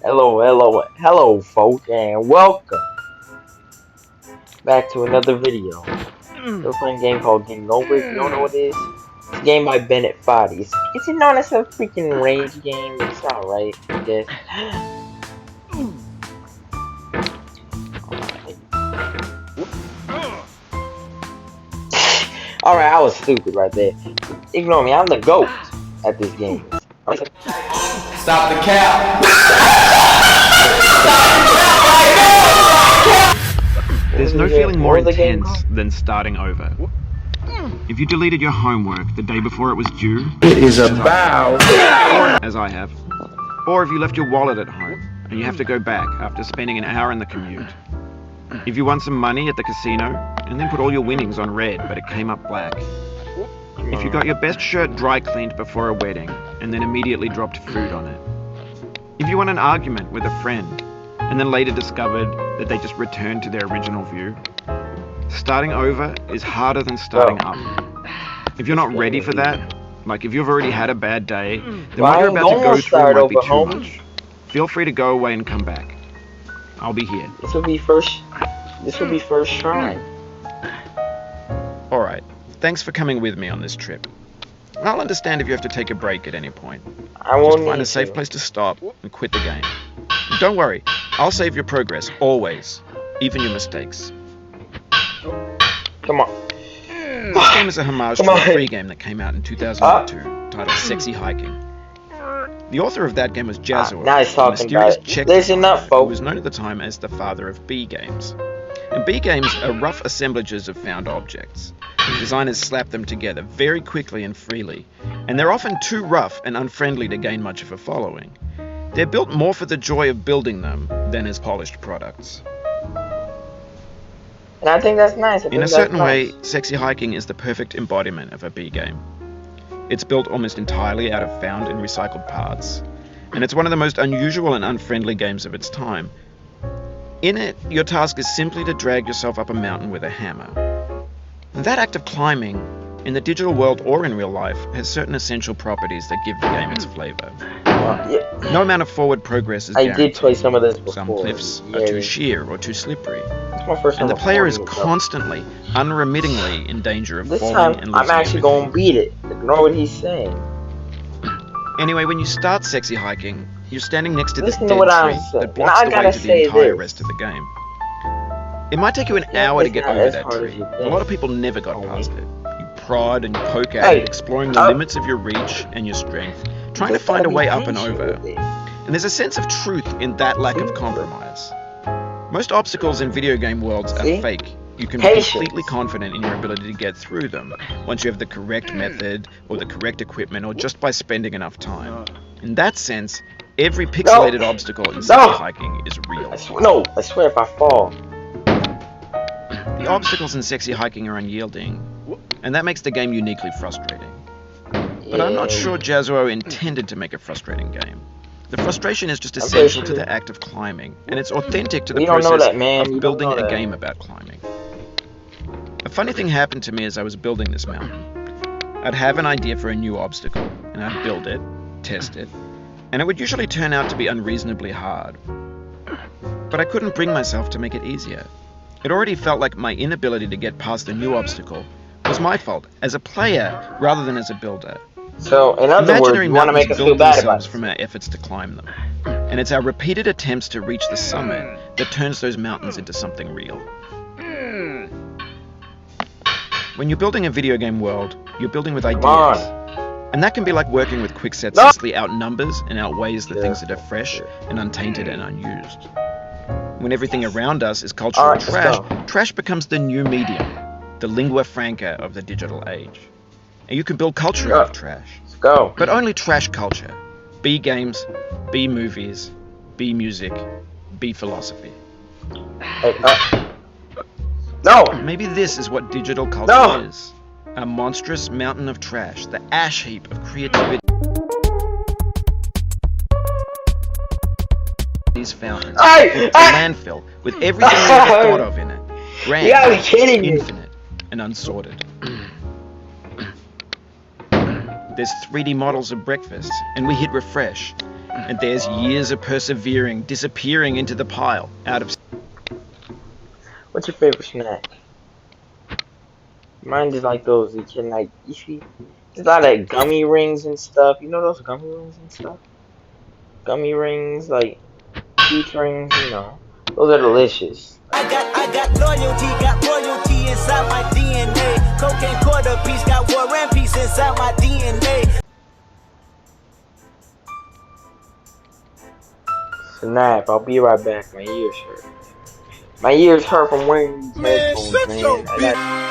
Hello, folk, and welcome back to another video. We're playing a game called Getting Over. If you don't know what it is, it's a game by Bennett Foddy. It's known as a freaking rage game. It's alright, I guess. Alright, I was stupid right there. Ignore me, I'm the GOAT at this game. Stop the cap! There's no feeling more intense than starting over. If you deleted your homework the day before it was due, It is a bow. as I have, or if you left your wallet at home and you have to go back after spending an hour in the commute. If you won some money at the casino and then put all your winnings on red but it came up black. If you got your best shirt dry cleaned before a wedding and then immediately dropped food on it. If you won an argument with a friend and then later discovered that they just returned to their original view. Starting over is harder than starting up. If you're not ready for that, like if you've already had a bad day, then what you're about to go through might be too much. Feel free to go away and come back. I'll be here. This will be first try. Alright, thanks for coming with me on this trip. I'll understand if you have to take a break at any point. I won't Just find need a safe to. place to stop and quit the game. Don't worry, I'll save your progress, always. Even your mistakes. Come on. This game is a homage to a free game that came out in 2002, titled Sexy Hiking. The author of that game was Jazzuo, Now he's a talking mysterious about it. Czech Listen up, designer who folks. was known at the time as the father of B games. And B games are rough assemblages of found objects. Designers slap them together very quickly and freely, and they're often too rough and unfriendly to gain much of a following. They're built more for the joy of building them than as polished products. And I think that's nice. In a certain way, Sexy Hiking is the perfect embodiment of a B game. It's built almost entirely out of found and recycled parts, and it's one of the most unusual and unfriendly games of its time. In it, your task is simply to drag yourself up a mountain with a hammer. And that act of climbing, in the digital world or in real life, has certain essential properties that give the game its flavor. Yeah, No amount of forward progress is I guaranteed. did play some of this before. Some cliffs are too sheer or too slippery, It's my first time and the player is recording it, though. constantly, unremittingly in danger of This falling time, and I'm losing actually everything. going to beat it. Ignore what he's saying. Anyway, when you start Sexy Hiking, you're standing next to this Listen dead to what I'm tree saying. that blocks Now, I the way gotta to the say entire this. rest of the game. It might take you an Yeah, hour to it's get not over as that hard as tree. you A think. lot of people never got Homie. past it. You prod and you poke at Hey, it, exploring the limits of your reach and your strength, trying to Just find a gotta way be up and patient over. with it. And there's a sense of truth in that lack of compromise. Most obstacles in video game worlds are See? fake. You can Patience. be completely confident in your ability to get through them once you have the correct method or the correct equipment or just by spending enough time. In that sense, every pixelated obstacle in Sexy Hiking is real. I swear if I fall. The obstacles in Sexy Hiking are unyielding, and that makes the game uniquely frustrating. But I'm not sure Jazzuo intended to make a frustrating game. The frustration is just I'm pretty essential to sure. the act of climbing, and it's authentic to the You don't know process that, man. You of don't building know a that. game about climbing. A funny thing happened to me as I was building this mountain. I'd have an idea for a new obstacle, and I'd build it, test it, and it would usually turn out to be unreasonably hard. But I couldn't bring myself to make it easier. It already felt like my inability to get past the new obstacle was my fault as a player rather than as a builder. So, in other words, Imaginary you want to mountains make us feel build bad about themselves it. from our efforts to climb them. And it's our repeated attempts to reach the summit that turns those mountains into something real. When you're building a video game world, you're building with ideas. on. And that can be like working with quicksets No. that vastly outnumbers and outweighs the Yeah. things that are fresh and untainted and unused. When everything around us is cultural Alright, let's trash, go. trash becomes the new medium, the lingua franca of the digital age. And you can build culture out of trash. Let's go. But only trash culture. B games, B movies, B music, B philosophy. Hey, no! Maybe this is what digital culture No! is. A monstrous mountain of trash, the ash heap of creativity. These fountains. Hey! It's a landfill with everything you ever thought of in it. Grand, You gotta be kidding me. infinite, and unsorted. There's 3D models of breakfast, and we hit refresh. And there's years of persevering disappearing into the pile out of... What's your favorite snack? Mine is like those, you can like, you see, there's a lot of gummy rings and stuff. You know those gummy rings and stuff? Gummy rings, like, peach rings, you know. Those are delicious. I got royalty inside my DNA. Cocaine quarter piece, got war and peace inside my DNA. Snap, I'll be right back. My ears hurt. My ears hurt from wearing these headphones, man.